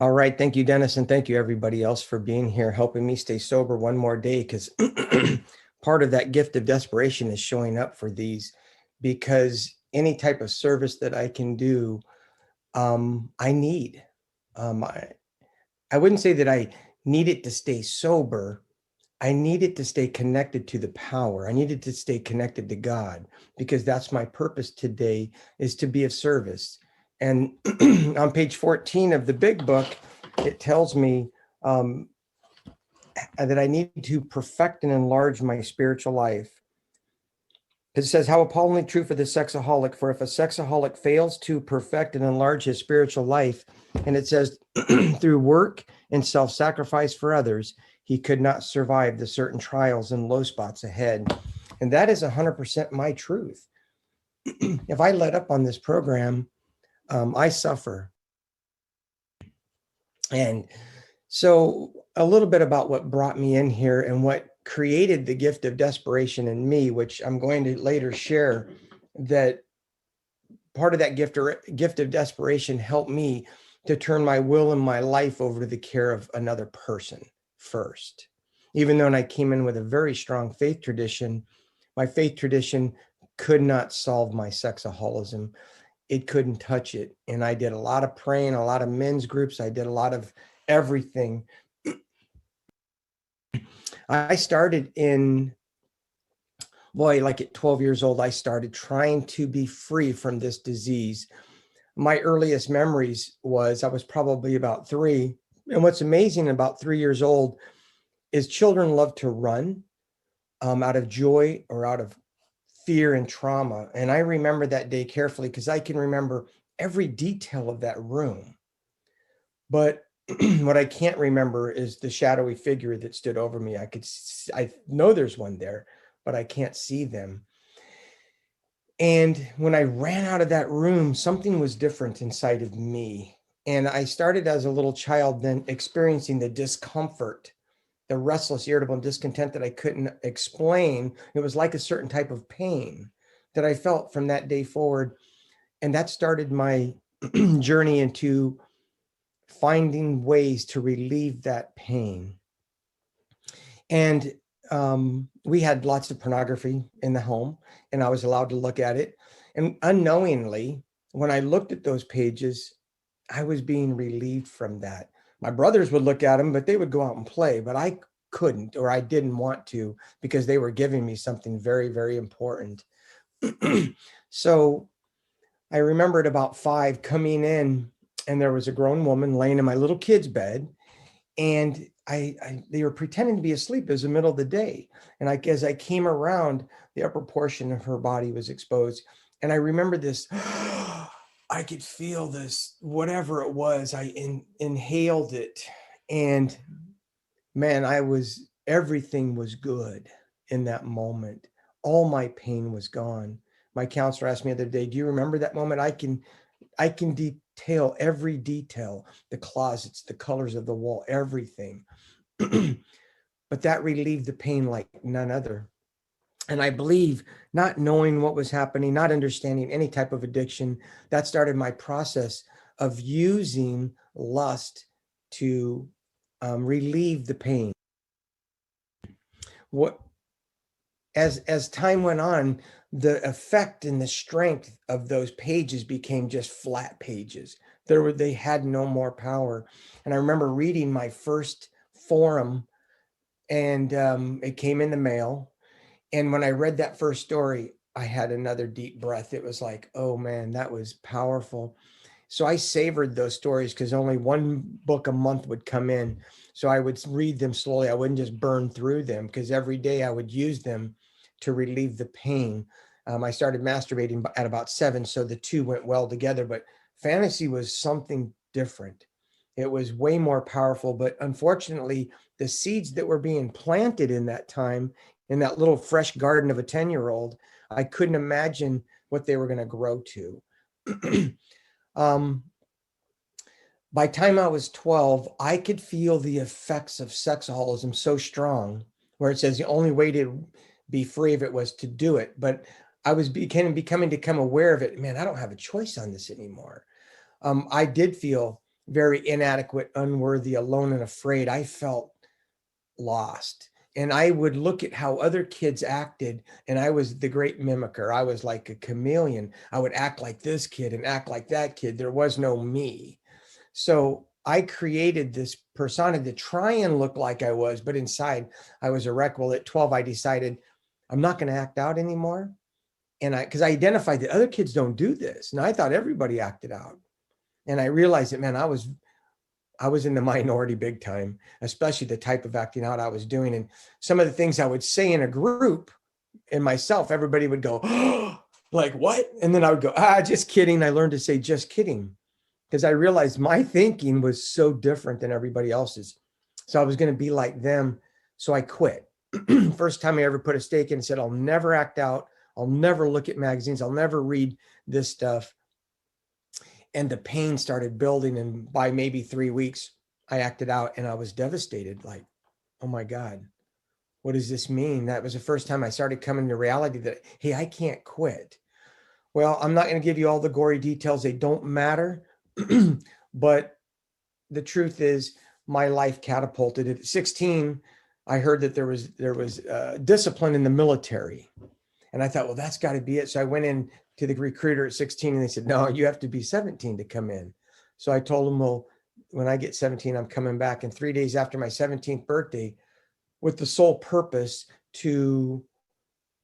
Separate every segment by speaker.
Speaker 1: All right. Thank you, Dennis. And thank you, everybody else, for being here, helping me stay sober one more day. Because part of that gift of desperation is showing up for these, because any type of service that I can do, I need. I wouldn't say that I need it to stay sober. I needed to stay connected to the power. I needed to stay connected to God, because that's my purpose today, is to be of service. And on page 14 of the big book, it tells me um, that I need to perfect and enlarge my spiritual life. It says, how appallingly true for the sexaholic, for if a sexaholic fails to perfect and enlarge his spiritual life, and it says, through work and self-sacrifice for others, he could not survive the certain trials and low spots ahead. And that is 100% my truth. If I let up on this program, I suffer. And so a little bit about what brought me in here and what created the gift of desperation in me, which I'm going to later share, that part of that gift of desperation helped me to turn my will and my life over to the care of another person first. Even though I came in with a very strong faith tradition, my faith tradition could not solve my sexaholism. It couldn't touch it. And I did a lot of praying, a lot of men's groups. I did a lot of everything. I started like at 12 years old, I started trying to be free from this disease. My earliest memories was I was probably about 3. And what's amazing about 3 years old is children love to run out of joy or out of fear and trauma. And I remember that day carefully because I can remember every detail of that room. But what I can't remember is the shadowy figure that stood over me. I know there's one there, but I can't see them. And when I ran out of that room, something was different inside of me. And I started as a little child then experiencing the discomfort, the restless, irritable, and discontent that I couldn't explain. It was like a certain type of pain that I felt from that day forward. And that started my journey into finding ways to relieve that pain. And we had lots of pornography in the home, and I was allowed to look at it. And unknowingly, when I looked at those pages, I was being relieved from that. My brothers would look at them, but they would go out and play, but I couldn't, or I didn't want to, because they were giving me something very, very important. So I remember at about 5 coming in, and there was a grown woman laying in my little kid's bed, and they were pretending to be asleep. It was the middle of the day. And as I came around, the upper portion of her body was exposed. And I remember this, I could feel this, whatever it was, I inhaled it. And man, everything was good in that moment. All my pain was gone. My counselor asked me the other day, do you remember that moment? I can detail every detail, the closets, the colors of the wall, everything. But that relieved the pain like none other. And I believe not knowing what was happening, not understanding any type of addiction, that started my process of using lust to relieve the pain. As time went on, the effect and the strength of those pages became just flat pages. They had no more power. And I remember reading my first forum, and it came in the mail. And when I read that first story, I had another deep breath. It was like, oh man, that was powerful. So I savored those stories because only one book a month would come in. So I would read them slowly. I wouldn't just burn through them, because every day I would use them to relieve the pain. I started masturbating at about 7, so the two went well together. But fantasy was something different. It was way more powerful. But unfortunately, the seeds that were being planted in that time, in that little fresh garden of a 10-year-old, I couldn't imagine what they were going to grow to. By time I was 12, I could feel the effects of sexaholism so strong, where it says the only way to be free of it was to do it. But I was becoming aware of it. Man, I don't have a choice on this anymore. I did feel very inadequate, unworthy, alone, and afraid. I felt lost. And I would look at how other kids acted, and I was the great mimicker. I was like a chameleon. I would act like this kid and act like that kid. There was no me. So I created this persona to try and look like I was, but inside I was a wreck. Well, at 12, I decided I'm not going to act out anymore. And because I identified that other kids don't do this. And I thought everybody acted out. And I realized that, man, I was in the minority big time, especially the type of acting out I was doing. And some of the things I would say in a group and myself, everybody would go, oh, like, what? And then I would go, just kidding. I learned to say, just kidding, because I realized my thinking was so different than everybody else's. So I was going to be like them. So I quit. First time I ever put a stake in and said, I'll never act out. I'll never look at magazines. I'll never read this stuff. And the pain started building. And by maybe 3 weeks, I acted out and I was devastated. Like, oh my God, what does this mean? That was the first time I started coming to reality that, hey, I can't quit. Well, I'm not going to give you all the gory details. They don't matter. But the truth is, my life catapulted. At 16, I heard that there was discipline in the military. And I thought, well, that's got to be it. So I went in to the recruiter at 16 and they said, no, you have to be 17 to come in. So I told them, well, when I get 17, I'm coming back. And 3 days after my 17th birthday, with the sole purpose to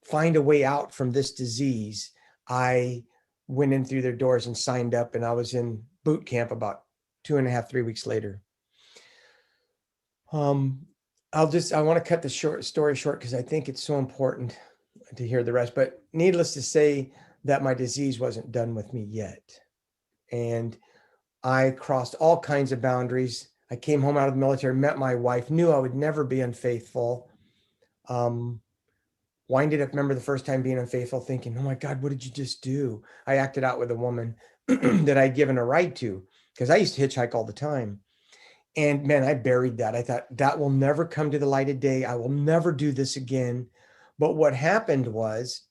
Speaker 1: find a way out from this disease, I went in through their doors and signed up, and I was in boot camp about 2.5, 3 weeks later. I want to cut the story short because I think it's so important to hear the rest. But needless to say, that my disease wasn't done with me yet. And I crossed all kinds of boundaries. I came home out of the military, met my wife, knew I would never be unfaithful. Winded up, remember the first time being unfaithful, thinking, oh my God, what did you just do? I acted out with a woman that I'd given a ride to, because I used to hitchhike all the time. And man, I buried that. I thought that will never come to the light of day. I will never do this again. But what happened was,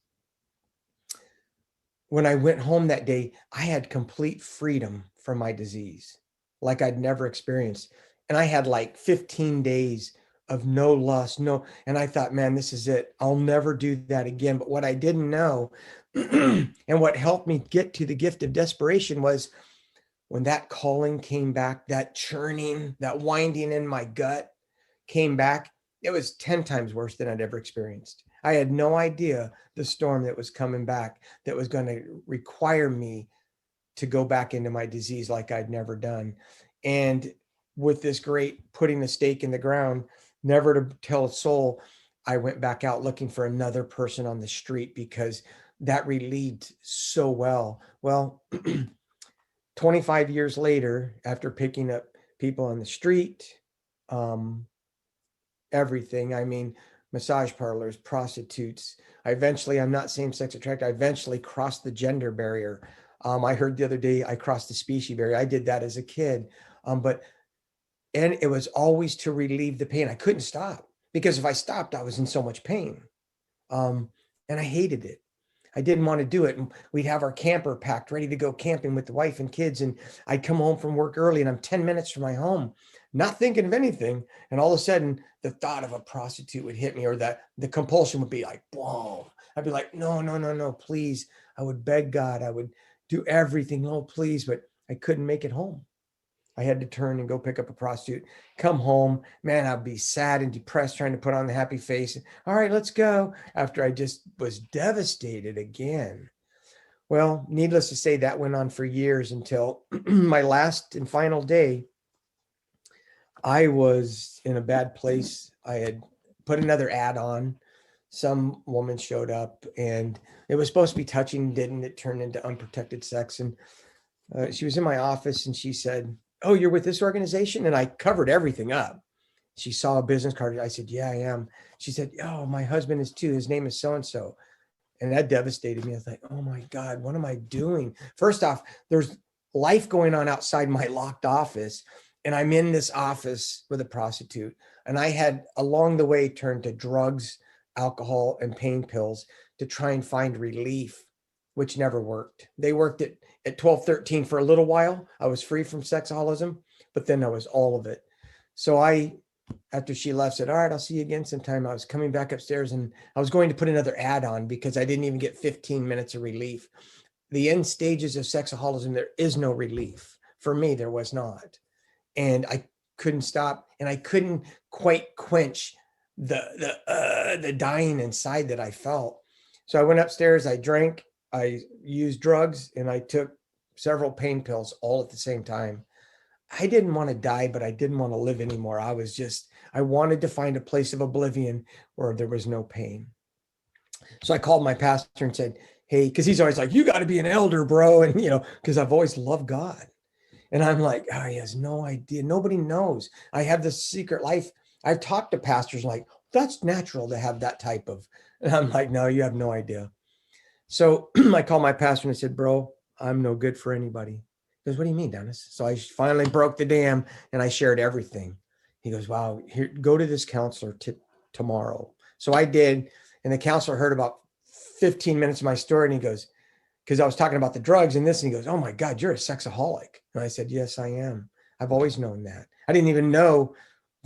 Speaker 1: when I went home that day, I had complete freedom from my disease, like I'd never experienced. And I had like 15 days of no lust, and I thought, man, this is it. I'll never do that again. But what I didn't know, and what helped me get to the gift of desperation, was when that calling came back, that churning, that winding in my gut came back, it was 10 times worse than I'd ever experienced. I had no idea the storm that was coming back that was going to require me to go back into my disease like I'd never done. And with this great putting the stake in the ground, never to tell a soul, I went back out looking for another person on the street, because that relieved so well. Well, 25 years later, after picking up people on the street, everything, I mean, massage parlors, prostitutes. I'm not same-sex attracted. I eventually crossed the gender barrier. I heard the other day I crossed the species barrier. I did that as a kid. And it was always to relieve the pain. I couldn't stop, because if I stopped, I was in so much pain. And I hated it. I didn't want to do it. And we'd have our camper packed, ready to go camping with the wife and kids. And I'd come home from work early, and I'm 10 minutes from my home, not thinking of anything. And all of a sudden, the thought of a prostitute would hit me, or that the compulsion would be like, boom. I'd be like, no, please. I would beg God. I would do everything. No, please. But I couldn't make it home. I had to turn and go pick up a prostitute, come home. Man, I'd be sad and depressed, trying to put on the happy face. All right, let's go. After I just was devastated again. Well, needless to say, that went on for years, until my last and final day. I was in a bad place. I had put another ad on. Some woman showed up, and it was supposed to be touching, didn't. It turned into unprotected sex. And she was in my office, and she said, oh, you're with this organization? And I covered everything up. She saw a business card. I said, yeah, I am. She said, oh, my husband is too. His name is so-and-so. And that devastated me. I was like, oh my God, what am I doing? First off, there's life going on outside my locked office. And I'm in this office with a prostitute. And I had along the way turned to drugs, alcohol, and pain pills to try and find relief, which never worked. They worked at 12, 13 for a little while. I was free from sexaholism. but then I was all of it. So after she left, said, all right, I'll see you again sometime. I was coming back upstairs and I was going to put another ad on because I didn't even get 15 minutes of relief. The end stages of sexaholism, there is no relief. For me, there was not. And I couldn't stop, and I couldn't quite quench the dying inside that I felt. So I went upstairs, I drank, I used drugs, and I took several pain pills all at the same time. I didn't want to die, but I didn't want to live anymore. I wanted to find a place of oblivion where there was no pain. So I called my pastor and said, hey, because he's always like, you got to be an elder, bro. And, because I've always loved God. And I'm like, oh, he has no idea. Nobody knows. I have this secret life. I've talked to pastors like, that's natural to have that type of, and I'm like, no, you have no idea. So I called my pastor and I said, bro, I'm no good for anybody. He goes, what do you mean, Dennis? So I finally broke the dam and I shared everything. He goes, wow, here, go to this counselor tomorrow. So I did. And the counselor heard about 15 minutes of my story. And he goes, because I was talking about the drugs and this, and he goes, oh my God, you're a sexaholic. And I said, yes, I am. I've always known that. I didn't even know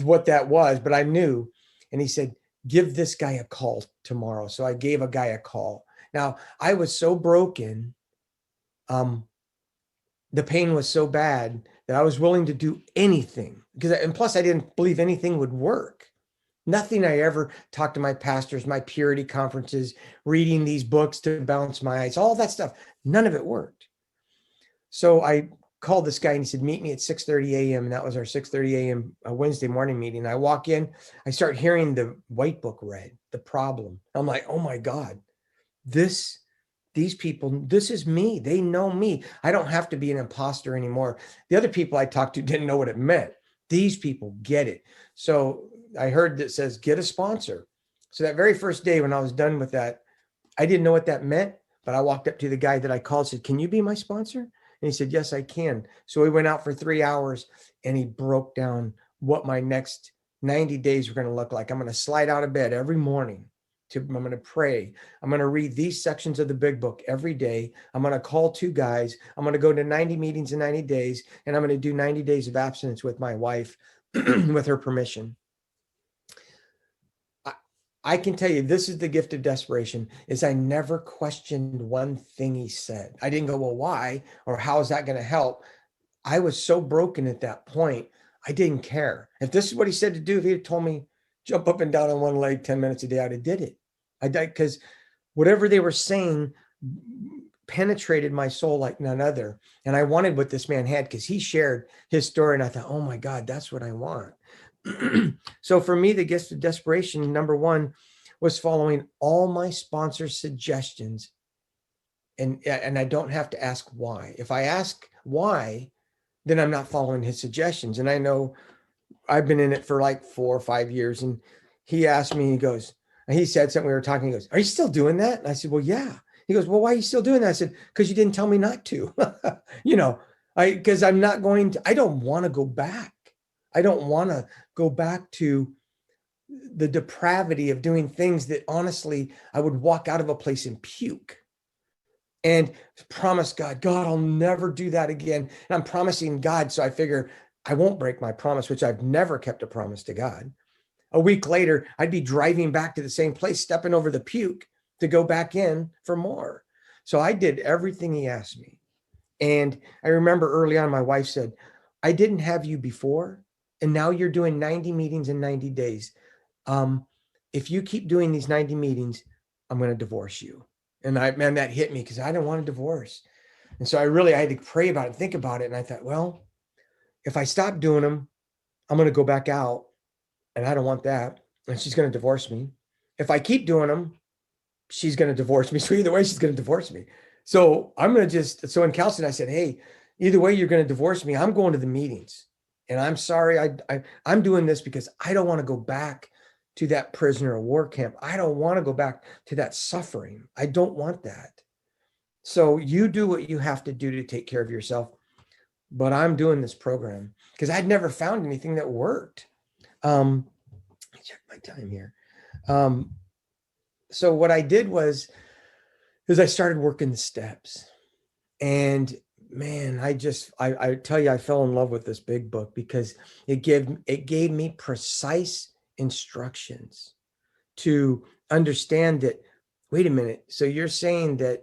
Speaker 1: what that was, but I knew. And he said, give this guy a call tomorrow. So I gave a guy a call. Now, I was so broken. The pain was so bad that I was willing to do anything and plus I didn't believe anything would work. Nothing I ever talked to my pastors, my purity conferences, reading these books to balance my eyes, all that stuff, none of it worked. So I called this guy and he said, meet me at 6:30 a.m. And that was our 6:30 a.m. Wednesday morning meeting. I walk in, I start hearing the white book read, the problem. I'm like, oh my God, these people, this is me. They know me. I don't have to be an imposter anymore. The other people I talked to didn't know what it meant. These people get it. So I heard that says, get a sponsor. So that very first day when I was done with that, I didn't know what that meant, but I walked up to the guy that I called, said, can you be my sponsor? And he said, yes, I can. So we went out for 3 hours and he broke down what my next 90 days were going to look like. I'm going to slide out of bed every morning. I'm going to pray. I'm going to read these sections of the big book every day. I'm going to call 2 guys. I'm going to go to 90 meetings in 90 days. And I'm going to do 90 days of abstinence with my wife with her permission. I can tell you, this is the gift of desperation, is I never questioned one thing he said. I didn't go, well, why? Or how is that going to help? I was so broken at that point. I didn't care. If this is what he said to do, if he had told me, jump up and down on one leg 10 minutes a day, I'd have did it. I did, because whatever they were saying penetrated my soul like none other. And I wanted what this man had because he shared his story. And I thought, oh my God, that's what I want. So for me, the gift of desperation, number one, was following all my sponsors' suggestions. And I don't have to ask why. If I ask why, then I'm not following his suggestions. And I know I've been in it for like 4 or 5 years. And he asked me, he said something, we were talking, he goes, are you still doing that? And I said, well, yeah. He goes, well, why are you still doing that? I said, because you didn't tell me not to. Because I'm not going to, I don't want to go back. I don't want to go back to the depravity of doing things that honestly, I would walk out of a place and puke and promise God, I'll never do that again. And I'm promising God. So I figure I won't break my promise, which I've never kept a promise to God. A week later, I'd be driving back to the same place, stepping over the puke to go back in for more. So I did everything he asked me. And I remember early on, my wife said, I didn't have you before. And now you're doing 90 meetings in 90 days. If you keep doing these 90 meetings, I'm going to divorce you. And that hit me because I didn't want a divorce. And so I had to pray about it, think about it. And I thought, well, if I stop doing them, I'm going to go back out and I don't want that. And she's going to divorce me. If I keep doing them, she's going to divorce me. So either way, she's going to divorce me. So I'm going to so in counseling, I said, hey, either way, you're going to divorce me. I'm going to the meetings. And I'm sorry, I'm doing this because I don't want to go back to that prisoner of war camp. I don't want to go back to that suffering. I don't want that. So you do what you have to do to take care of yourself. But I'm doing this program because I'd never found anything that worked. Let me check my time here. So what I did is I started working the steps. And man, I tell you, I fell in love with this big book because it gave me precise instructions to understand that, wait a minute, so you're saying that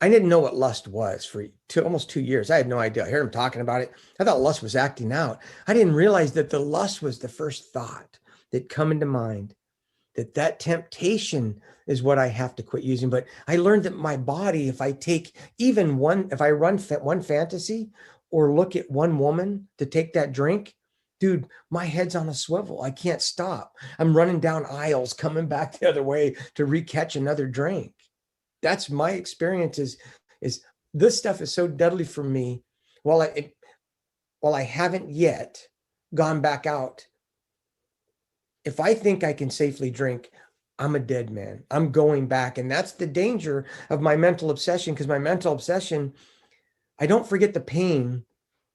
Speaker 1: I didn't know what lust was for almost 2 years. I had no idea. I heard him talking about it. I thought lust was acting out. I didn't realize that the lust was the first thought that come into mind, that temptation is what I have to quit using. But I learned that my body, if I take even one, if I run one fantasy or look at one woman to take that drink, dude, my head's on a swivel. I can't stop. I'm running down aisles, coming back the other way to recatch another drink. That's my experience is this stuff is so deadly for me. While I haven't yet gone back out, if I think I can safely drink, I'm a dead man. I'm going back. And that's the danger of my mental obsession, because my mental obsession, I don't forget the pain,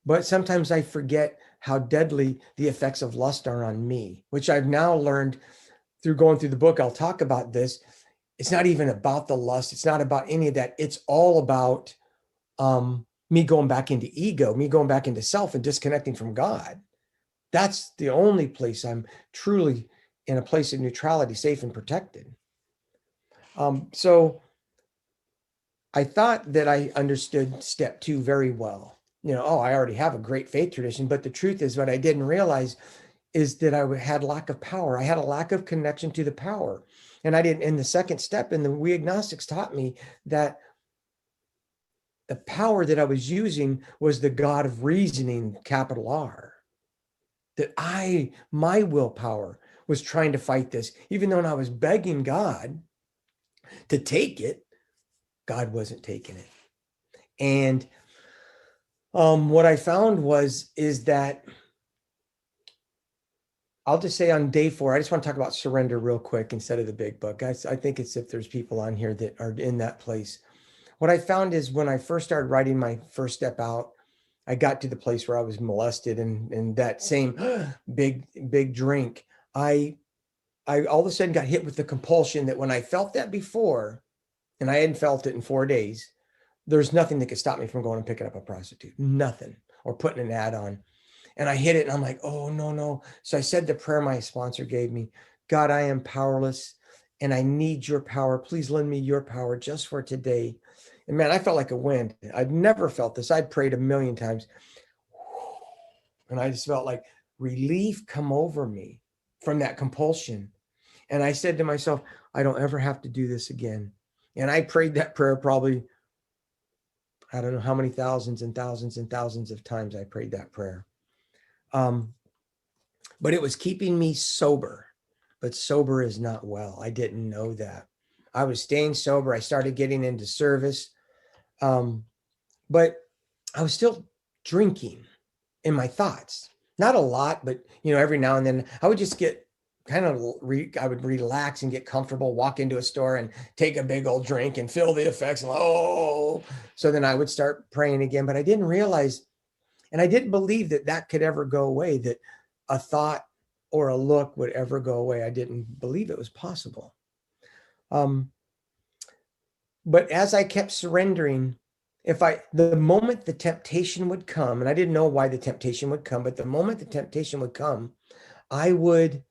Speaker 1: but sometimes I forget how deadly the effects of lust are on me, which I've now learned through going through the book. I'll talk about this. It's not even about the lust. It's not about any of that. It's all about me going back into ego, me going back into self and disconnecting from God. That's the only place I'm truly in a place of neutrality, safe and protected. So I thought that I understood step 2 very well. I already have a great faith tradition, but the truth is, what I didn't realize is that I had lack of power. I had a lack of connection to the power. And I didn't, in the second step, and we agnostics taught me that the power that I was using was the God of reasoning, capital R. That my willpower was trying to fight this, even though I was begging God to take it, God wasn't taking it. And what I found is that, I'll just say on day 4, I just want to talk about surrender real quick instead of the big book. I think it's if there's people on here that are in that place. What I found is when I first started writing my first step out, I got to the place where I was molested and that same big drink. I all of a sudden got hit with the compulsion that when I felt that before, and I hadn't felt it in 4 days, there's nothing that could stop me from going and picking up a prostitute, nothing, or putting an ad on. And I hit it and I'm like, oh, no, no. So I said the prayer my sponsor gave me: God, I am powerless and I need your power. Please lend me your power just for today. And man, I felt like a wind. I'd never felt this. I'd prayed a million times. And I just felt like relief come over me from that compulsion. And I said to myself, I don't ever have to do this again. And I prayed that prayer probably, I don't know how many thousands and thousands and thousands of times I prayed that prayer. But it was keeping me sober. But sober is not well. I didn't know that. I was staying sober. I started getting into service. But I was still drinking in my thoughts. Not a lot, but every now and then I would just get kind of, I would relax and get comfortable, walk into a store and take a big old drink and feel the effects. And so then I would start praying again, but I didn't realize, and I didn't believe that could ever go away, that a thought or a look would ever go away. I didn't believe it was possible. But as I kept surrendering, the moment the temptation would come, and I didn't know why the temptation would come, but the moment the temptation would come, I would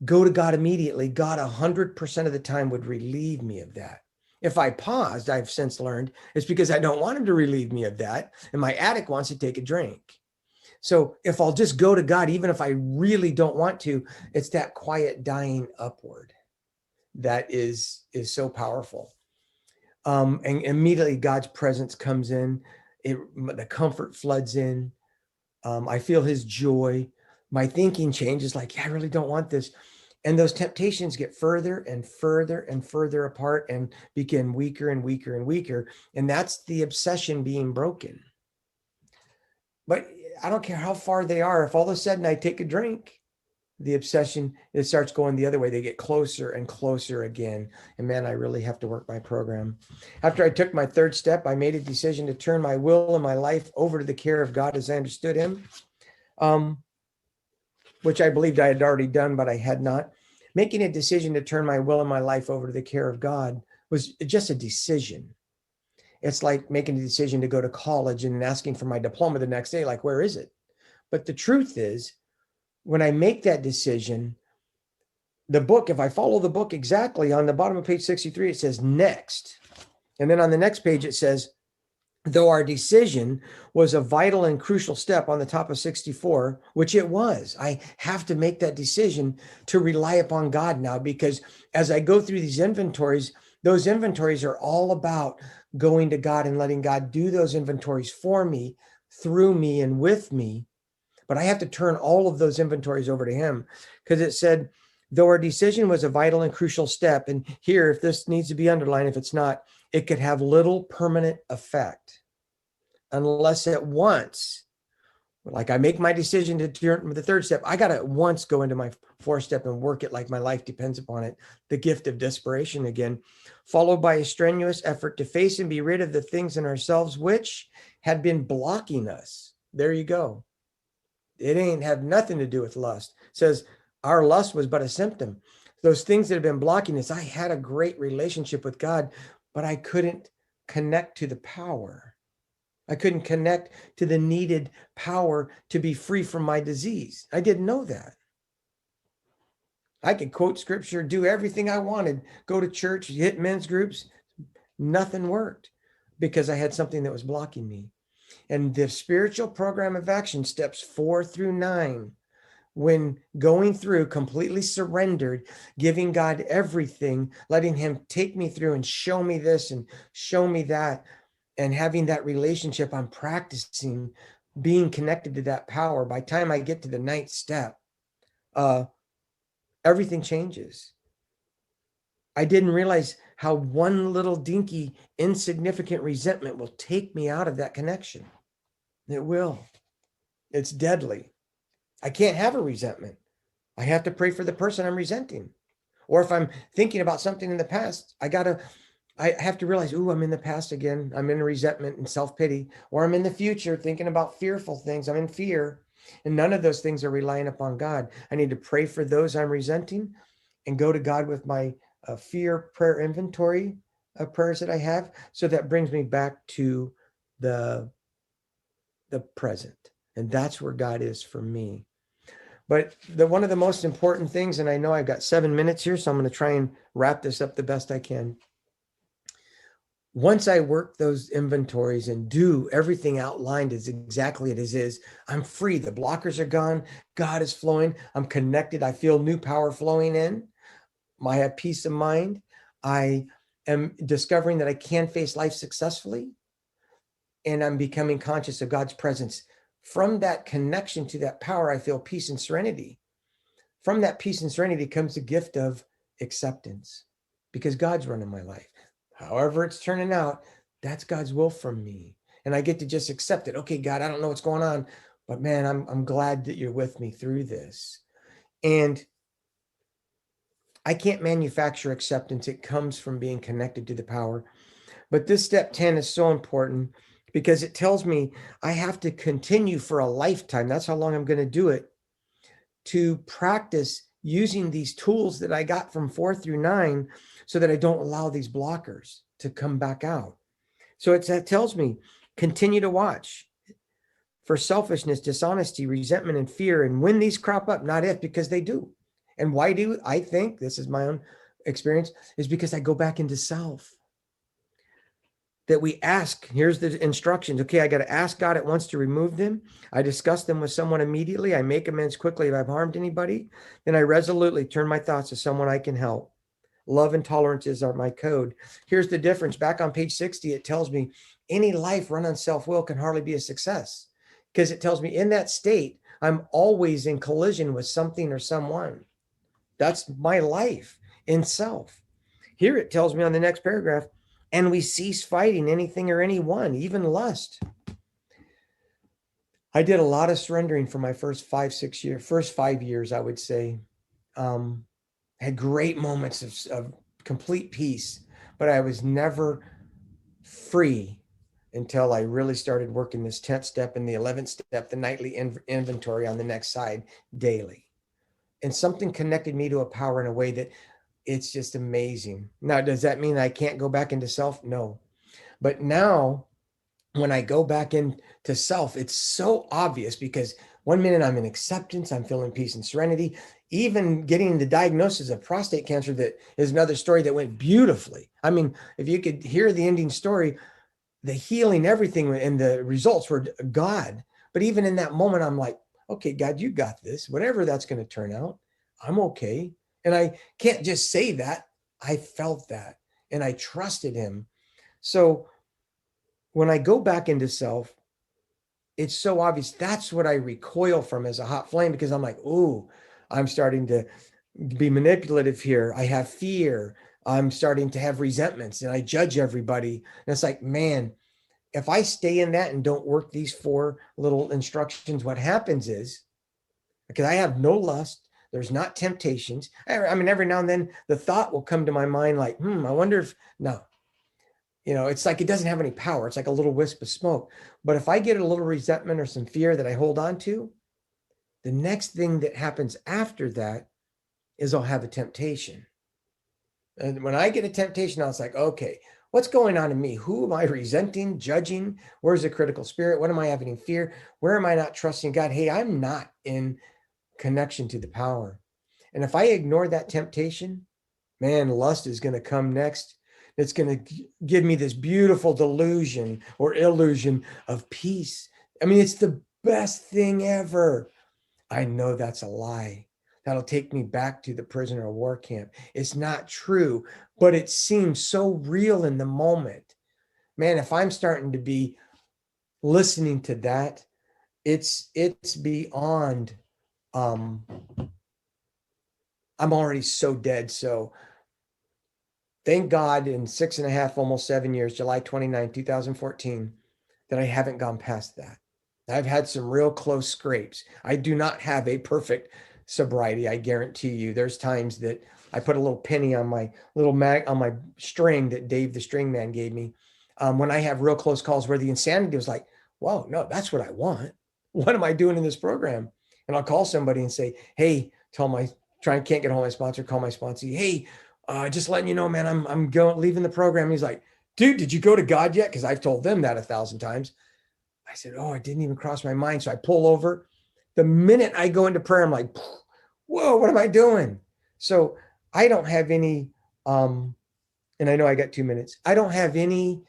Speaker 1: go to God immediately. God 100% of the time would relieve me of that. If I paused, I've since learned, it's because I don't want him to relieve me of that. And my addict wants to take a drink. So if I'll just go to God, even if I really don't want to, it's that quiet dying upward that is so powerful. And immediately God's presence comes in. The comfort floods in. I feel his joy. My thinking changes, like, yeah, I really don't want this. And those temptations get further and further and further apart and begin weaker and weaker and weaker. And that's the obsession being broken. But I don't care how far they are. If all of a sudden I take a drink, the obsession, it starts going the other way. They get closer and closer again. And man, I really have to work my program. After I took my third step, I made a decision to turn my will and my life over to the care of God as I understood him, which I believed I had already done, but I had not. Making a decision to turn my will and my life over to the care of God was just a decision. It's like making a decision to go to college and asking for my diploma the next day, like, where is it? But the truth is, when I make that decision, the book, if I follow the book exactly, on the bottom of page 63, it says next. And then on the next page, it says, though our decision was a vital and crucial step on the top of 64, which it was. I have to make that decision to rely upon God now, because as I go through these inventories, those inventories are all about going to God and letting God do those inventories for me, through me, and with me. But I have to turn all of those inventories over to him, because it said, though our decision was a vital and crucial step, and here, if this needs to be underlined, if it's not, it could have little permanent effect unless at once, like I make my decision to turn the third step, I got to at once go into my fourth step and work it like my life depends upon it. The gift of desperation again, followed by a strenuous effort to face and be rid of the things in ourselves which had been blocking us. There you go. It ain't have nothing to do with lust. It says our lust was but a symptom. Those things that have been blocking us, I had a great relationship with God, but I couldn't connect to the power. I couldn't connect to the needed power to be free from my disease. I didn't know that. I could quote scripture, do everything I wanted, go to church, hit men's groups. Nothing worked because I had something that was blocking me. And the spiritual program of action, steps 4 through 9, when going through completely surrendered, giving God everything, letting him take me through and show me this and show me that, and having that relationship, I'm practicing being connected to that power. By the time I get to the 9th step, everything changes. I didn't realize how one little dinky, insignificant resentment will take me out of that connection. It will. It's deadly. I can't have a resentment. I have to pray for the person I'm resenting. Or if I'm thinking about something in the past, I have to realize, I'm in the past again. I'm in resentment and self-pity. Or I'm in the future thinking about fearful things. I'm in fear. And none of those things are relying upon God. I need to pray for those I'm resenting and go to God with my fear prayer inventory of prayers that I have. So that brings me back to the present. And that's where God is for me. But one of the most important things, and I know I've got 7 minutes here, so I'm going to try and wrap this up the best I can. Once I work those inventories and do everything outlined as exactly as it is, I'm free. The blockers are gone. God is flowing. I'm connected. I feel new power flowing in. I have peace of mind. I am discovering that I can face life successfully. And I'm becoming conscious of God's presence. From that connection to that power, I feel peace and serenity. From that peace and serenity comes the gift of acceptance, because God's running my life. However it's turning out, that's God's will from me. And I get to just accept it. Okay, God, I don't know what's going on, but man, I'm glad that you're with me through this. And I can't manufacture acceptance. It comes from being connected to the power. But this step 10 is so important because it tells me I have to continue for a lifetime. That's how long I'm going to do it, to practice using these tools that I got from 4 through 9 so that I don't allow these blockers to come back out. So it tells me, continue to watch for selfishness, dishonesty, resentment, and fear. And when these crop up, not if, because they do. And why do I think, this is my own experience, is because I go back into self. That we ask, here's the instructions. Okay, I got to ask God at once to remove them. I discuss them with someone immediately. I make amends quickly if I've harmed anybody. Then I resolutely turn my thoughts to someone I can help. Love and tolerances are my code. Here's the difference. Back on page 60, it tells me any life run on self-will can hardly be a success, because it tells me in that state, I'm always in collision with something or someone. That's my life in self. Here it tells me on the next paragraph, and we cease fighting anything or anyone, even lust. I did a lot of surrendering for my first 5 years, I would say. Had great moments of complete peace, but I was never free until I really started working this 10th step and the 11th step, the nightly inventory on the next side daily. And something connected me to a power in a way that it's just amazing. Now, does that mean I can't go back into self? No. But now when I go back into self, it's so obvious because one minute I'm in acceptance, I'm feeling peace and serenity. Even getting the diagnosis of prostate cancer, that is another story that went beautifully. I mean, if you could hear the ending story, the healing, everything, and the results were God. But even in that moment, I'm like, okay, God, you got this. Whatever that's going to turn out, I'm okay. And I can't just say that. I felt that and I trusted him. So when I go back into self, it's so obvious. That's what I recoil from as a hot flame, because I'm like, ooh, I'm starting to be manipulative here. I have fear. I'm starting to have resentments and I judge everybody. And it's like, man, if I stay in that and don't work these 4 little instructions, what happens is, because I have no lust, there's not temptations. I mean, every now and then the thought will come to my mind like, I wonder if, no, it's like it doesn't have any power. It's like a little wisp of smoke. But if I get a little resentment or some fear that I hold on to, the next thing that happens after that is I'll have a temptation. And when I get a temptation, I was like, okay, what's going on in me? Who am I resenting, judging? Where's the critical spirit? What am I having in fear? Where am I not trusting God? Hey, I'm not in connection to the power. And if I ignore that temptation, man, lust is going to come next. It's going to give me this beautiful delusion or illusion of peace. I mean, it's the best thing ever. I know that's a lie. That'll take me back to the prisoner of war camp. It's not true, but it seems so real in the moment. Man, if I'm starting to be listening to that, it's beyond um I'm already so dead. So thank God in 6.5, almost 7 years, July 29, 2014, that I haven't gone past that. I've had some real close scrapes. I do not have a perfect sobriety. I guarantee you. There's times that I put a little penny on my little on my string that Dave, the string man, gave me. When I have real close calls where the insanity was like, whoa, no, that's what I want. What am I doing in this program? And I'll call somebody and say, hey, can't get hold of my sponsor, call my sponsor. Hey, just letting you know, man, I'm going leaving the program. He's like, dude, did you go to God yet? Because I've told them that 1,000 times. I said, oh, it didn't even cross my mind. So I pull over. The minute I go into prayer, I'm like, whoa, what am I doing? So I don't have any, and I know I got 2 minutes. I don't have any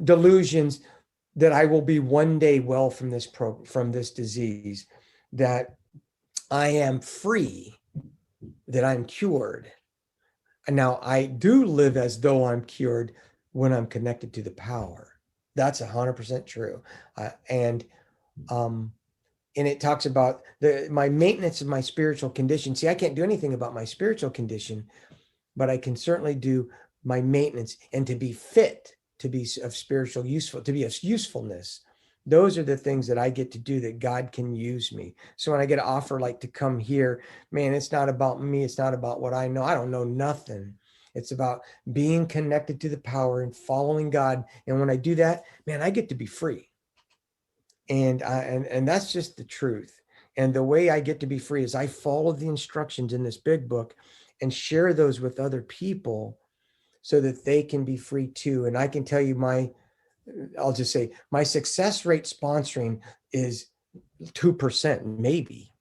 Speaker 1: delusions that I will be one day well from this disease, that I am free, that I'm cured. And now I do live as though I'm cured when I'm connected to the power. That's 100% true. And um, and it talks about my maintenance of my spiritual condition. See, I can't do anything about my spiritual condition, but I can certainly do my maintenance, and to be fit, to be of spiritual useful, to be of usefulness. Those are the things that I get to do, that God can use me. So when I get an offer like to come here, man, it's not about me. It's not about what I know. I don't know nothing. It's about being connected to the power and following God. And when I do that, man, I get to be free. And that's just the truth. And the way I get to be free is I follow the instructions in this big book and share those with other people so that they can be free too. And I can tell you I'll just say my success rate sponsoring is 2%, maybe.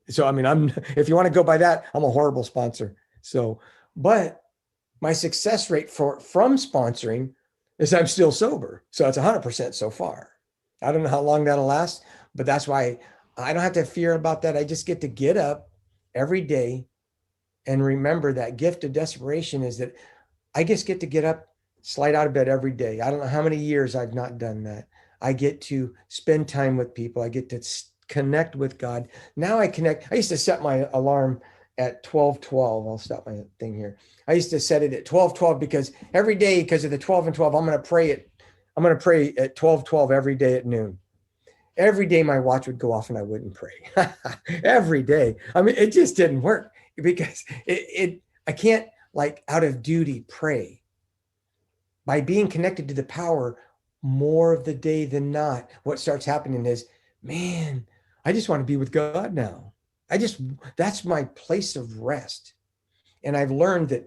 Speaker 1: So, I mean, if you want to go by that, I'm a horrible sponsor. So, but my success rate from sponsoring is I'm still sober. So it's 100% so far. I don't know how long that'll last, but that's why I don't have to fear about that. I just get to get up every day and remember that gift of desperation is that I just get to get up, slide out of bed every day. I don't know how many years I've not done that. I get to spend time with people. I get to connect with God. Now I connect. I used to set my alarm at 12:12. I'll stop my thing here. I used to set it at 12:12 because every day, because of the 12 and 12, I'm going to pray at 12:12 every day at noon. Every day my watch would go off and I wouldn't pray. Every day. I mean, it just didn't work because I can't, like, out of duty pray. By being connected to the power more of the day than not, what starts happening is, man, I just want to be with God now. That's my place of rest. And I've learned that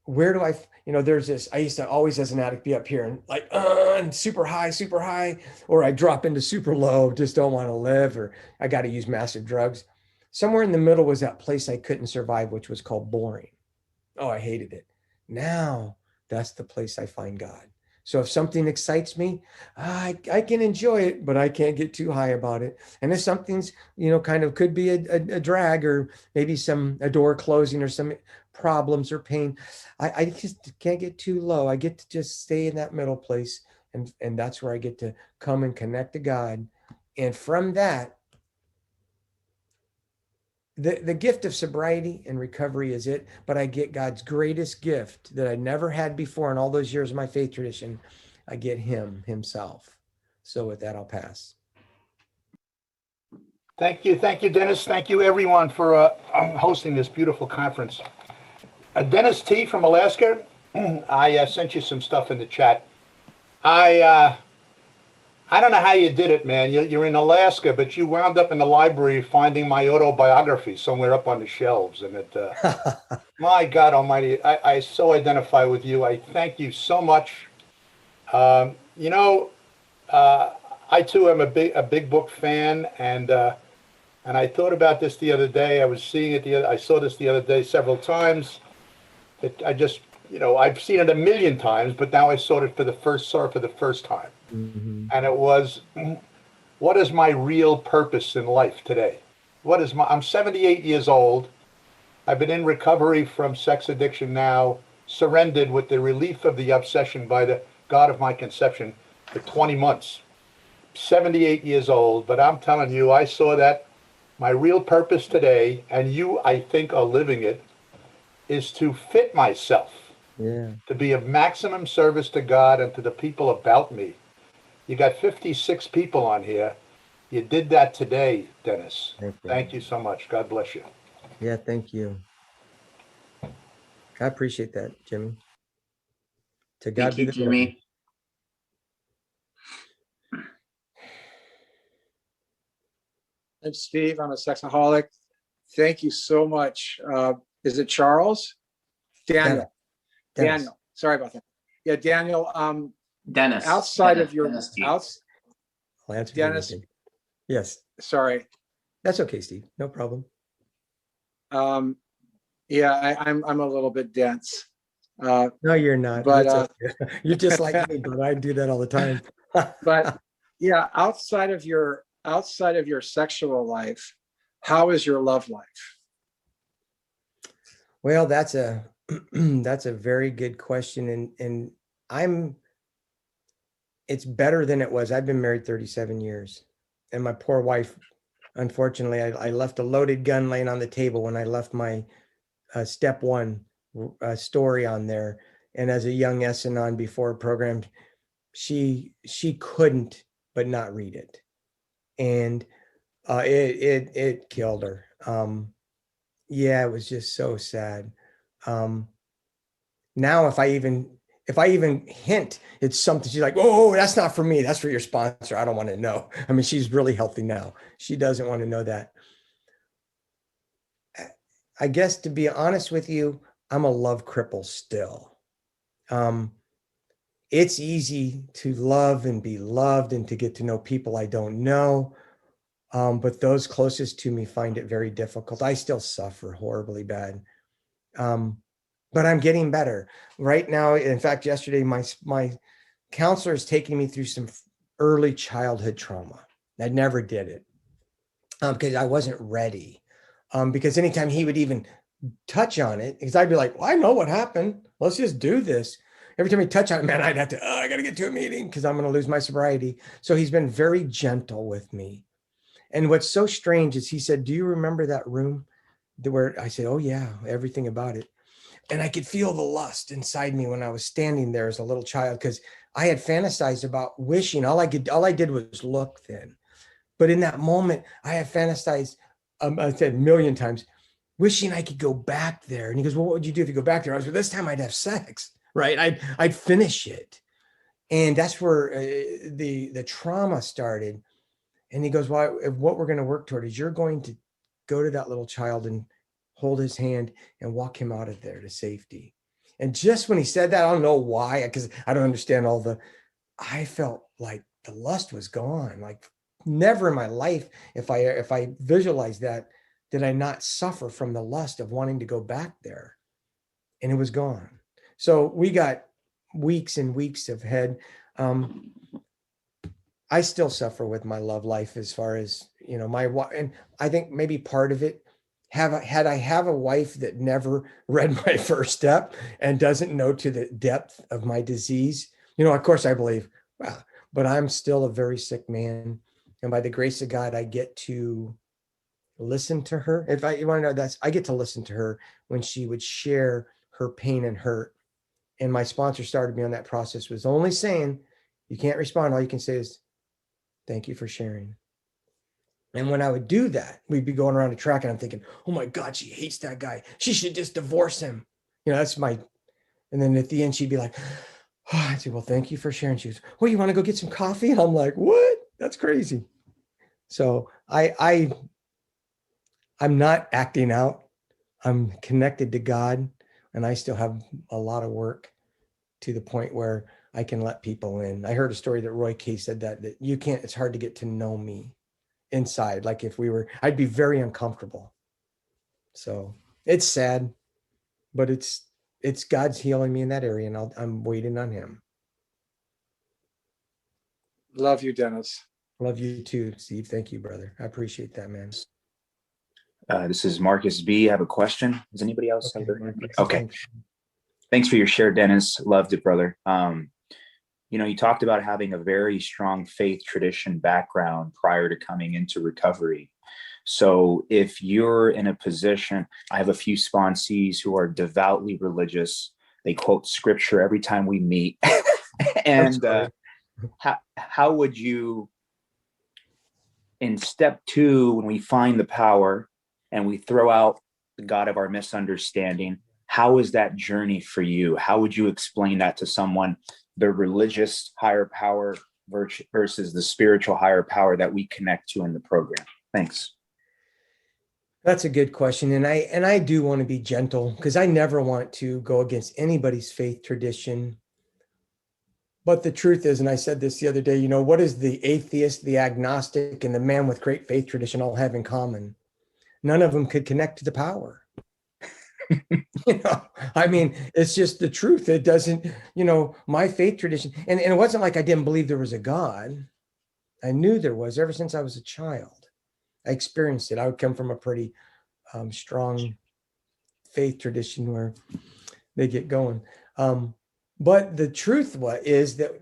Speaker 1: where do I, there's this, I used to always as an addict be up here and like, and super high, or I drop into super low, just don't want to live, or I got to use massive drugs. Somewhere in the middle was that place I couldn't survive, which was called boring. Oh, I hated it. Now that's the place I find God. So if something excites me, I can enjoy it, but I can't get too high about it. And if something's, kind of could be a drag, or maybe a door closing or some problems or pain, I just can't get too low. I get to just stay in that middle place. And that's where I get to come and connect to God. And from that, the gift of sobriety and recovery is it, but I get God's greatest gift that I never had before in all those years of my faith tradition. I get him himself. So with that, I'll pass.
Speaker 2: Thank you, Dennis. Thank you, everyone, for hosting this beautiful conference. Dennis T. from Alaska, I sent you some stuff in the chat. I don't know how you did it, man. You're in Alaska, but you wound up in the library finding my autobiography somewhere up on the shelves. And my God Almighty, I so identify with you. I thank you so much. Um, you know, I too am a big book fan, and I thought about this the other day. I was seeing it I saw this the other day several times. I just, I've seen it a million times, but now I saw it for the first time.
Speaker 1: Mm-hmm.
Speaker 2: And it was, what is my real purpose in life today? I'm 78 years old. I've been in recovery from sex addiction now, surrendered with the relief of the obsession by the God of my conception for 20 months. 78 years old, but I'm telling you, I saw that my real purpose today, and you, I think, are living it, is to fit myself,
Speaker 1: Yeah.
Speaker 2: to be of maximum service to God and to the people about me. You got 56 people on here. You did that today, Dennis. Thank you so much. God bless you.
Speaker 1: Yeah, thank you. I appreciate that, Jimmy. To God be the glory.
Speaker 3: Jimmy.
Speaker 4: I'm Steve. I'm a sexaholic. Thank you so much. Is it Charles? Daniel.
Speaker 1: Dennis.
Speaker 4: Daniel. Sorry about that. Yeah, Daniel.
Speaker 3: Dennis.
Speaker 4: Outside
Speaker 3: Dennis,
Speaker 4: of your
Speaker 3: Dennis,
Speaker 1: I'll answer
Speaker 4: Dennis.
Speaker 1: Yes.
Speaker 4: Sorry.
Speaker 1: That's okay, Steve. No problem.
Speaker 4: Yeah, I'm a little bit dense.
Speaker 1: No, you're not.
Speaker 4: But
Speaker 1: you're just like me, but I do that all the time.
Speaker 4: But yeah, outside of your sexual life, how is your love life?
Speaker 1: Well, that's a that's a very good question. And it's better than it was. I've been married 37 years. And my poor wife, unfortunately, I left a loaded gun laying on the table when I left my step one story on there. And as a young S-Anon before program, she couldn't but not read it. And it killed her. Yeah, it was just so sad. Now if I even hint, it's something, she's like, oh, that's not for me. That's for your sponsor. I don't want to know. I mean, she's really healthy now. She doesn't want to know that. I guess, to be honest with you, I'm a love cripple still. It's easy to love and be loved and to get to know people I don't know. But those closest to me find it very difficult. I still suffer horribly bad. But I'm getting better right now. In fact, yesterday, my counselor is taking me through some early childhood trauma. I never did it because I wasn't ready. Because anytime he would even touch on it, because I'd be like, well, I know what happened. Let's just do this. Every time he touch on it, man, I'd have to, I got to get to a meeting because I'm going to lose my sobriety. So he's been very gentle with me. And what's so strange is he said, do you remember that room where I said, oh yeah, everything about it. And I could feel the lust inside me when I was standing there as a little child, because I had fantasized about wishing. All I did was look then. But in that moment, I had fantasized, I said a million times, wishing I could go back there. And he goes, well, what would you do if you go back there? I was like, this time I'd have sex, right? I'd finish it. And that's where the trauma started. And he goes, well, what we're going to work toward is you're going to go to that little child and hold his hand and walk him out of there to safety. And just when he said that, I don't know why, because I don't understand I felt like the lust was gone. Like never in my life, if I visualized that, did I not suffer from the lust of wanting to go back there. And it was gone. So we got weeks and weeks of head. I still suffer with my love life as far as, and I think maybe part of it, had I have a wife that never read my first step and doesn't know to the depth of my disease, of course I believe, wow, but I'm still a very sick man. And by the grace of God, I get to listen to her. If you want to know, I get to listen to her when she would share her pain and hurt. And my sponsor started me on that process, was only saying, you can't respond. All you can say is, thank you for sharing. And when I would do that, we'd be going around the track and I'm thinking, oh my God, she hates that guy. She should just divorce him. That's and then at the end, she'd be like, oh, I'd say, well, thank you for sharing. She goes, well, you want to go get some coffee? And I'm like, what? That's crazy. So I'm not acting out. I'm connected to God, and I still have a lot of work to the point where I can let people in. I heard a story that Roy K said that you can't, it's hard to get to know me inside. Like if I'd be very uncomfortable. So it's sad, but it's God's healing me in that area, and I'm waiting on him.
Speaker 4: Love you, Dennis.
Speaker 1: Love you too, Steve. Thank you, brother. I appreciate that, man.
Speaker 3: This is Marcus B. I have a question. Does anybody else have their hand? Okay.
Speaker 1: Thanks.
Speaker 3: Thanks for your share, Dennis. Loved it, brother. You talked about having a very strong faith tradition background prior to coming into recovery. So if you're in a position, I have a few sponsees who are devoutly religious. They quote scripture every time we meet. And how would you, in step 2, when we find the power and we throw out the God of our misunderstanding, how is that journey for you? How would you explain that to someone, the religious higher power versus the spiritual higher power that we connect to in the program? Thanks.
Speaker 1: That's a good question. And I do want to be gentle, because I never want to go against anybody's faith tradition. But the truth is, and I said this the other day, what does the atheist, the agnostic, and the man with great faith tradition all have in common? None of them could connect to the power. I mean, it's just the truth. It doesn't, my faith tradition, and it wasn't like I didn't believe there was a God. I knew there was ever since I was a child. I experienced it. I would come from a pretty strong faith tradition where they get going. But the truth is that,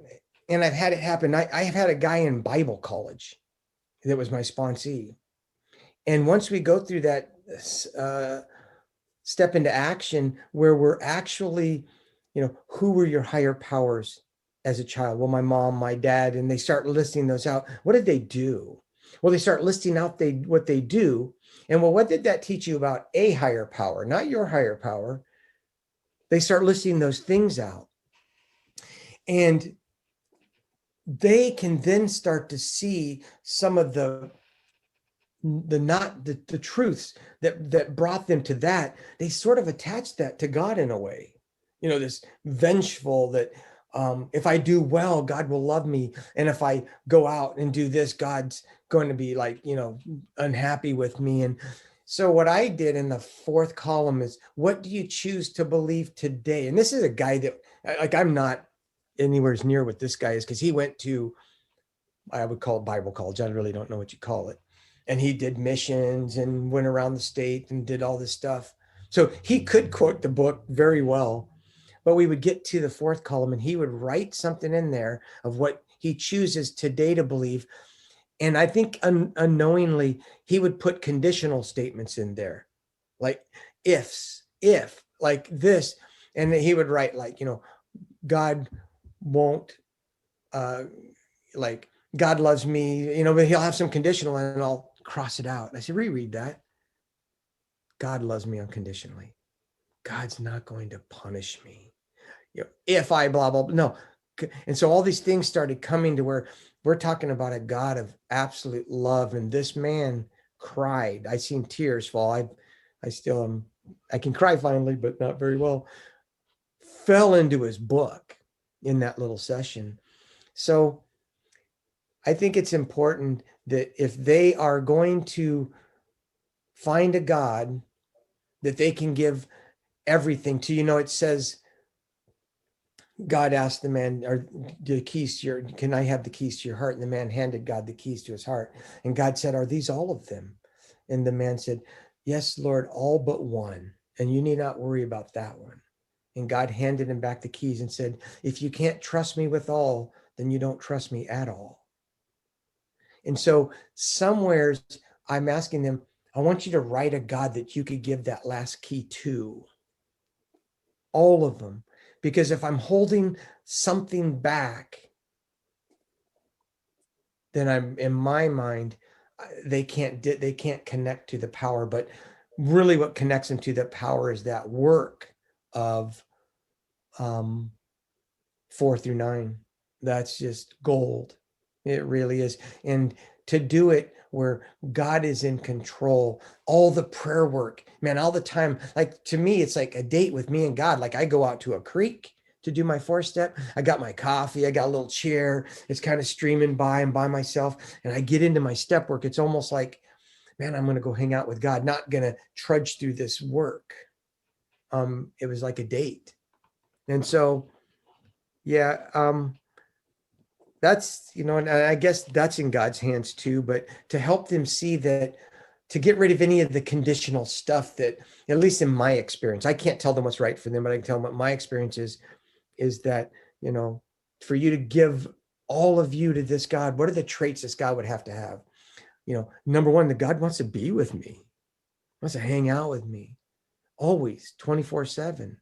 Speaker 1: and I've had it happen. I have had a guy in Bible college that was my sponsee. And once we go through that step into action where we're actually, who were your higher powers as a child? Well, my mom, my dad, and they start listing those out. What did they do? Well, they start listing out what they do. And well, what did that teach you about a higher power, not your higher power? They start listing those things out. And they can then start to see some of the truths that brought them to that. They sort of attach that to God in a way, this vengeful that if I do well, God will love me. And if I go out and do this, God's going to be like, unhappy with me. And so what I did in the 4th column is, what do you choose to believe today? And this is a guy that, like, I'm not anywhere near what this guy is, because he went to, I would call it Bible college. I really don't know what you call it. And he did missions and went around the state and did all this stuff. So he could quote the book very well, but we would get to the 4th column and he would write something in there of what he chooses today to believe. And I think unknowingly, he would put conditional statements in there, like if, like this. And he would write like, God won't, like, God loves me, but he'll have some conditional and I'll cross it out. I said, reread that. God loves me unconditionally. God's not going to punish me. If I blah, blah, blah, no. And so all these things started coming to where we're talking about a God of absolute love. And this man cried. I seen tears fall. I still am. I can cry finally, but not very well. fell into his book in that little session. So I think it's important that if they are going to find a God that they can give everything to, it says, God asked the man, "Are the keys to your, can I have the keys to your heart?" And the man handed God the keys to his heart. And God said, "Are these all of them?" And the man said, "Yes, Lord, all but one. And you need not worry about that one." And God handed him back the keys and said, "If you can't trust me with all, then you don't trust me at all." And so somewheres I'm asking them, I want you to write a God that you could give that last key to. All of them. Because if I'm holding something back, then I'm, in my mind, they can't connect to the power. But really what connects them to the power is that work of 4 through 9. That's just gold. It really is. And to do it where God is in control, all the prayer work, man, all the time. Like, to me, it's like a date with me and God. Like, I go out to a creek to do my 4-step. I got my coffee. I got a little chair. It's kind of streaming by and by myself. And I get into my step work. It's almost like, man, I'm going to go hang out with God, not going to trudge through this work. It was like a date. And so, yeah, that's, and I guess that's in God's hands too, but to help them see that, to get rid of any of the conditional stuff that, at least in my experience, I can't tell them what's right for them, but I can tell them what my experience is that, for you to give all of you to this God, what are the traits this God would have to have? Number one, that God wants to be with me, wants to hang out with me always 24/7,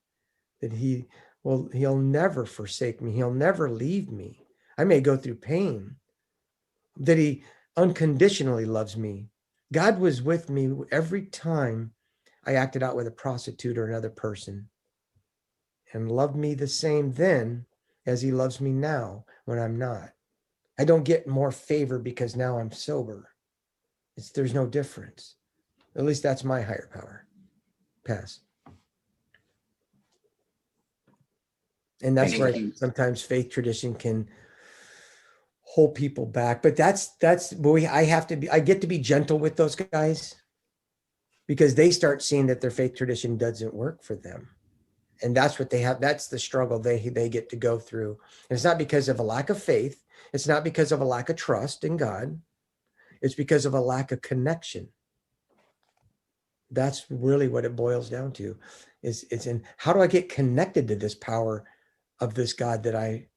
Speaker 1: that he'll never forsake me. He'll never leave me. I may go through pain, that he unconditionally loves me. God was with me every time I acted out with a prostitute or another person, and loved me the same then as he loves me now when I'm not. I don't get more favor because now I'm sober. There's no difference. At least that's my higher power. Pass. And that's where sometimes faith tradition can hold people back. But I get to be gentle with those guys, because they start seeing that their faith tradition doesn't work for them. And that's what they have. That's the struggle they get to go through. And it's not because of a lack of faith. It's not because of a lack of trust in God. It's because of a lack of connection. That's really what it boils down to. It's in, how do I get connected to this power of this God that I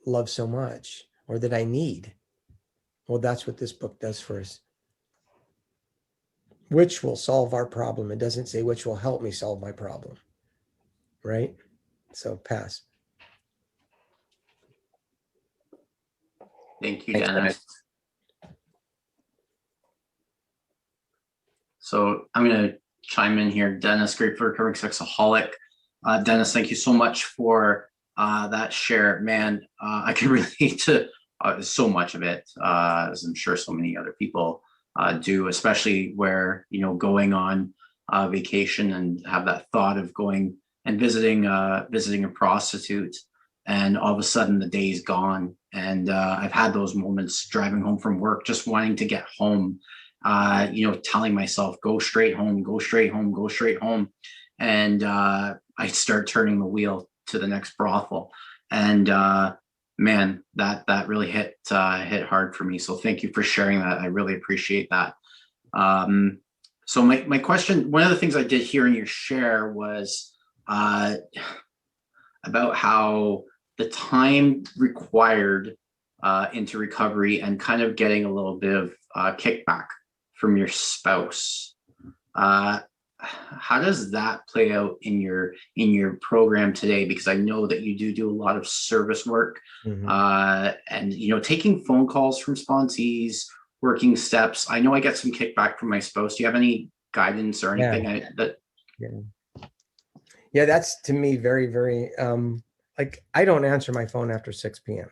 Speaker 1: love so much, or that I need? Well, that's what this book does for us. Which will solve our problem. It doesn't say which will help me solve my problem. Right? So pass.
Speaker 5: Thank you, Dennis. So I'm going to chime in here. Dennis, great for recovering sexaholic. Dennis, thank you so much for that share. Man, I can relate to so much of it, as I'm sure so many other people do, especially where, going on vacation and have that thought of going and visiting a prostitute, and all of a sudden the day's gone. And I've had those moments driving home from work, just wanting to get home, telling myself, go straight home, go straight home, go straight home. And I start turning the wheel to the next brothel. And man, that really hit hard for me. So thank you for sharing that. I really appreciate that. So my question, one of the things I did hear in your share was about how the time required into recovery and kind of getting a little bit of kickback from your spouse. How does that play out in your program today? Because I know that you do a lot of service work, and taking phone calls from sponsees, working steps. I know I get some kickback from my spouse. Do you have any guidance or anything
Speaker 1: Yeah, that's, to me, very, very like, I don't answer my phone after 6 p.m.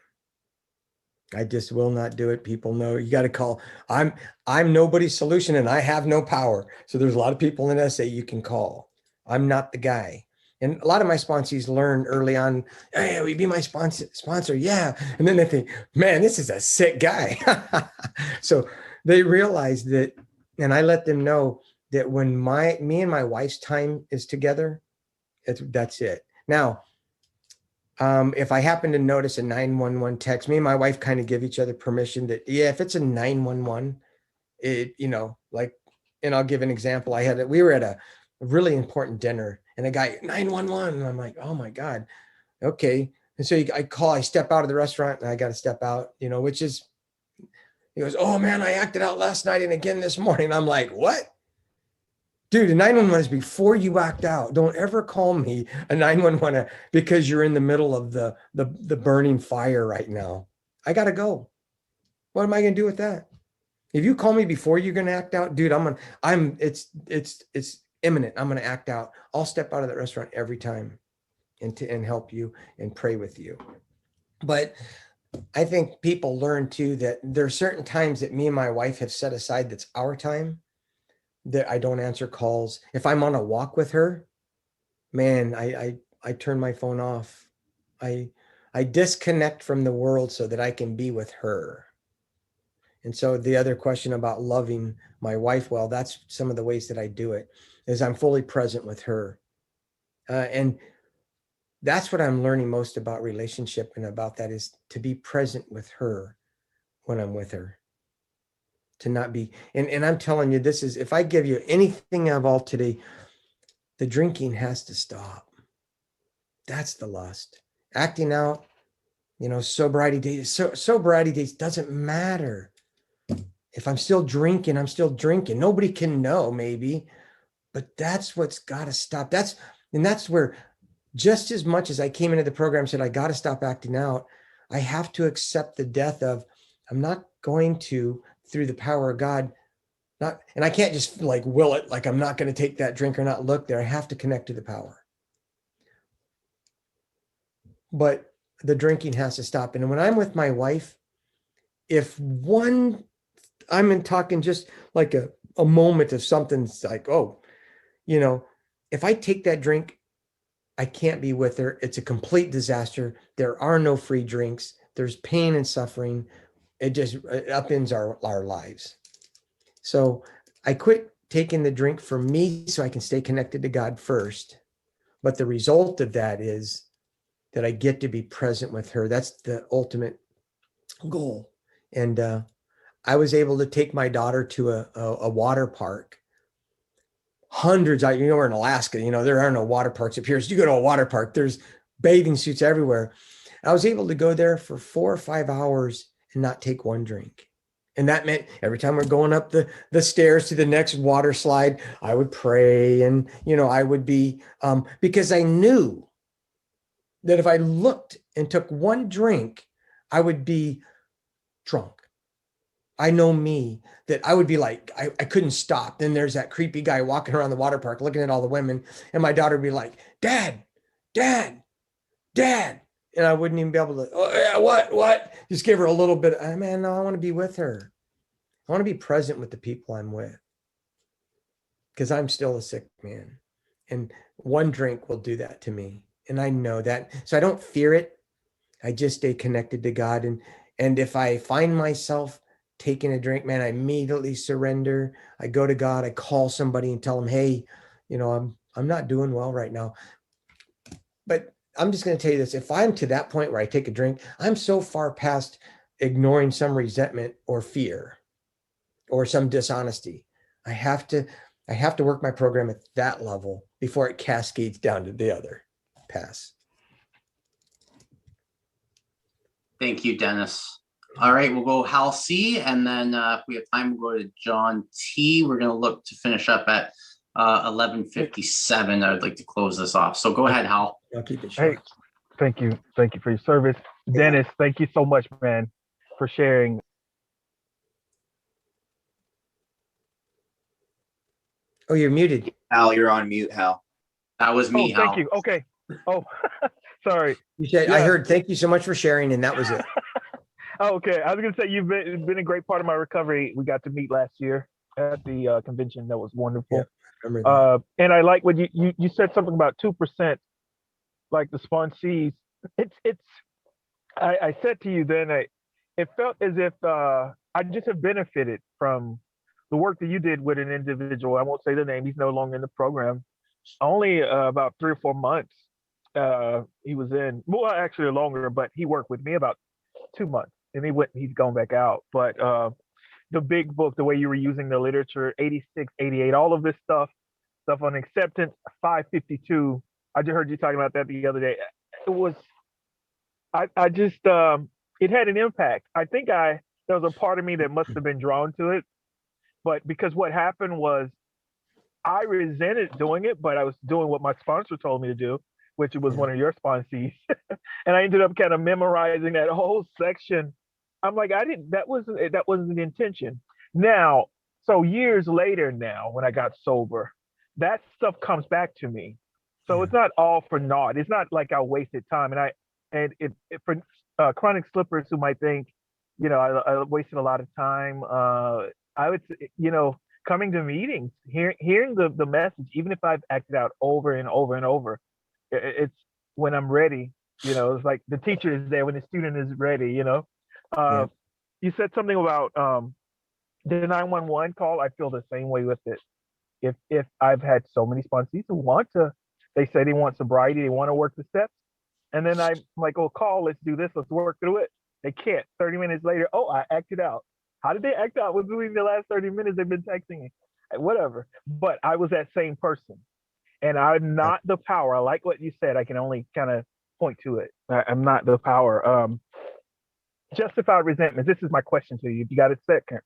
Speaker 1: I just will not do it. People know you got to call. I'm nobody's solution, and I have no power. So there's a lot of people in SA you can call. I'm not the guy. And a lot of my sponsees learn early on, hey, will you be my sponsor? Yeah. And then they think, man, this is a sick guy. So they realize that, and I let them know that when me and my wife's time is together, that's it. Now, if I happen to notice a 911 text, me and my wife kind of give each other permission that, yeah, if it's a 911, like, and I'll give an example. We were at a really important dinner and a guy, 911. And I'm like, oh my God. Okay. And so I step out of the restaurant and I got to step out, which is, he goes, oh man, I acted out last night and again this morning. I'm like, what? Dude, a 911 is before you act out. Don't ever call me a 911 because you're in the middle of the burning fire right now. I got to go. What am I going to do with that? If you call me before you're going to act out, dude, it's imminent. I'm going to act out. I'll step out of that restaurant every time and help you and pray with you. But I think people learn too that there are certain times that me and my wife have set aside that's our time, that I don't answer calls. If I'm on a walk with her, man, I turn my phone off. I disconnect from the world so that I can be with her. And so the other question about loving my wife, well, that's some of the ways that I do it, is I'm fully present with her. And that's what I'm learning most about relationship and about that, is to be present with her when I'm with her. To not be, and I'm telling you, this is, if I give you anything of all today, the drinking has to stop. That's the lust. Acting out, sobriety days. Sobriety days doesn't matter. If I'm still drinking, I'm still drinking. Nobody can know, maybe, but that's what's got to stop. That's where, just as much as I came into the program and said, I got to stop acting out, I have to accept the death of, I'm not going to, through the power of God, and I can't just like will it, like I'm not going to take that drink or not look there. I have to connect to the power. But the drinking has to stop. And when I'm with my wife, I'm talking just like a moment of something's like, if I take that drink, I can't be with her. It's a complete disaster. There are no free drinks. There's pain and suffering. It just upends our lives. So I quit taking the drink for me so I can stay connected to God first. But the result of that is that I get to be present with her. That's the ultimate goal. And I was able to take my daughter to a water park. Hundreds, we're in Alaska, there are no water parks up here. So you go to a water park, there's bathing suits everywhere. I was able to go there for 4 or 5 hours and not take one drink. And that meant every time we're going up the stairs to the next water slide, I would pray. And, I would be, because I knew that if I looked and took one drink, I would be drunk. I know me, that I would be like, I couldn't stop. Then there's that creepy guy walking around the water park looking at all the women. And my daughter would be like, Dad, Dad, Dad. And I wouldn't even be able to, oh yeah, what? Just give her a little bit. Man, no, I want to be with her. I want to be present with the people I'm with. Because I'm still a sick man. And one drink will do that to me. And I know that. So I don't fear it. I just stay connected to God. And if I find myself taking a drink, man, I immediately surrender. I go to God. I call somebody and tell them, hey, I'm not doing well right now. But I'm just going to tell you this. If I'm to that point where I take a drink, I'm so far past ignoring some resentment or fear or some dishonesty. I have to work my program at that level before it cascades down to the other pass.
Speaker 5: Thank you, Dennis. All right, we'll go Hal C, and then if we have time, we'll go to John T. We're going to look to finish up at 11:57. I'd like to close this off. So go ahead, Hal.
Speaker 1: I'll keep it short.
Speaker 6: Hey, thank you for your service, Dennis. Thank you so much, man, for sharing.
Speaker 1: Oh, you're muted.
Speaker 3: Hal, you're on mute, Hal.
Speaker 5: That was me, Hal.
Speaker 6: Thank you. Okay. Oh, sorry.
Speaker 1: You said,
Speaker 6: Yeah.
Speaker 1: I heard, thank you so much for sharing, and that was it.
Speaker 6: Oh, okay. I was gonna say you've been a great part of my recovery. We got to meet last year at the convention. That was wonderful.
Speaker 1: Yeah, remember that.
Speaker 6: And I like what you said something about 2% like the sponsees, I said to you then, it felt as if I just have benefited from the work that you did with an individual. I won't say the name. He's no longer in the program. Only about 3 or 4 months he was in. Well, actually longer, but he worked with me about 2 months, and he's gone back out. But the big book, the way you were using the literature, 86, 88, all of this stuff on acceptance, 552. I just heard you talking about that the other day. It was, I just, it had an impact. I think there was a part of me that must have been drawn to it, but because what happened was I resented doing it, but I was doing what my sponsor told me to do, which was one of your sponsees. And I ended up kind of memorizing that whole section. I'm like, that wasn't the intention. Now, so years later now, when I got sober, that stuff comes back to me. So it's not all for naught. It's not like I wasted time. And for chronic slippers who might think, I wasted a lot of time, I would, coming to meetings, hearing the message, even if I've acted out over and over and over, it's when I'm ready, it's like the teacher is there when the student is ready, You said something about the 911 call. I feel the same way with it. If I've had so many sponsees who they say they want sobriety, they want to work the steps, and then I'm like, oh, call, let's do this, let's work through it. They can't. 30 minutes later, oh, I acted out. How did they act out? Within the last 30 minutes, they've been texting me, whatever. But I was that same person, and I'm not the power. I like what you said. I can only kind of point to it. I'm not the power. Justified resentment. This is my question to you. If you got a second,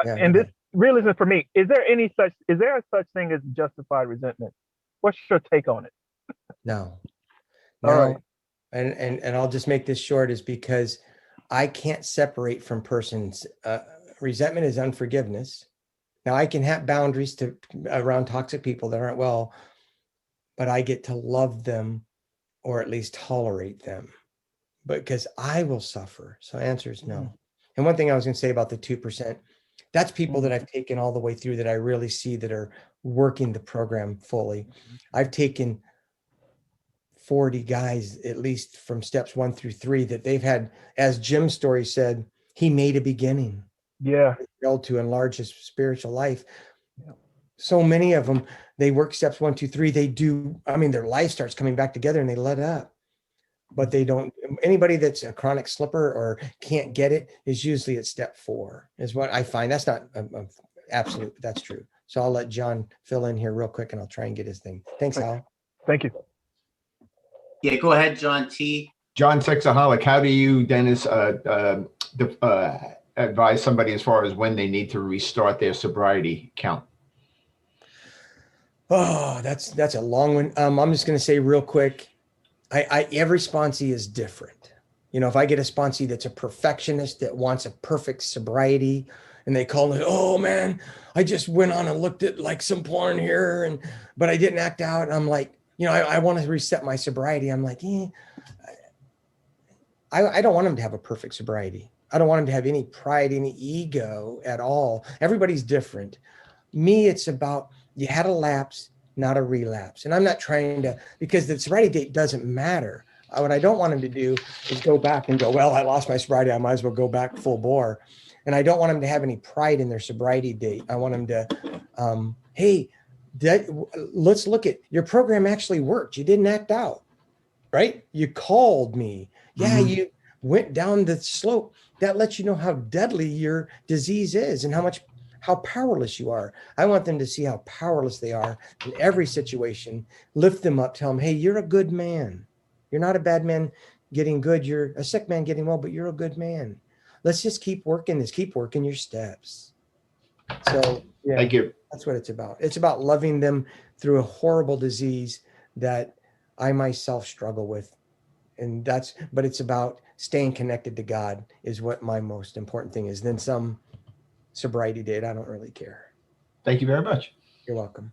Speaker 6: and this realism for me, is there a such thing as justified resentment? What's your take on it?
Speaker 1: No.
Speaker 6: All right.
Speaker 1: And I'll just make this short, is because I can't separate from persons. Resentment is unforgiveness. Now I can have boundaries around toxic people that aren't well, but I get to love them or at least tolerate them, because I will suffer. So answer is no. And one thing I was going to say about the 2%, that's people that I've taken all the way through that I really see that are working the program fully. I've taken 40 guys, at least from steps 1 through 3, that they've had, as Jim's story said, he made a beginning.
Speaker 6: Yeah.
Speaker 1: To enlarge his spiritual life. So many of them, they work steps 1, 2, 3. They do. I mean, their life starts coming back together and they let up, but they don't. Anybody that's a chronic slipper or can't get it is usually at step 4 is what I find. That's not absolute, but that's true. So I'll let John fill in here real quick and I'll try and get his thing. Thanks, Al.
Speaker 6: Thank you.
Speaker 5: Yeah, go ahead, John T.
Speaker 7: John Sexaholic, how do you, Dennis, advise somebody as far as when they need to restart their sobriety count?
Speaker 1: Oh, that's a long one. I'm just going to say real quick, every sponsee is different. If I get a sponsee that's a perfectionist that wants a perfect sobriety, and they call it, oh man, I just went on and looked at like some porn here, but I didn't act out. And I'm like, I want to reset my sobriety. I'm like, I don't want them to have a perfect sobriety. I don't want them to have any pride, any ego at all. Everybody's different. Me, it's about, you had a lapse, not a relapse. And I'm not trying to, because the sobriety date doesn't matter. What I don't want them to do is go back and go, well, I lost my sobriety, I might as well go back full bore. And I don't want them to have any pride in their sobriety date. I want them to, hey, let's look at, your program actually worked. You didn't act out, right? You called me. Yeah, you went down the slope. That lets you know how deadly your disease is and how powerless you are. I want them to see how powerless they are in every situation. Lift them up, tell them, hey, you're a good man. You're not a bad man getting good. You're a sick man getting well, but you're a good man. Let's just keep working this. Keep working your steps. So yeah,
Speaker 7: Thank you.
Speaker 1: That's what it's about. It's about loving them through a horrible disease that I myself struggle with. But it's about staying connected to God is what my most important thing is. Then some sobriety date, I don't really care.
Speaker 7: Thank you very much.
Speaker 1: You're welcome.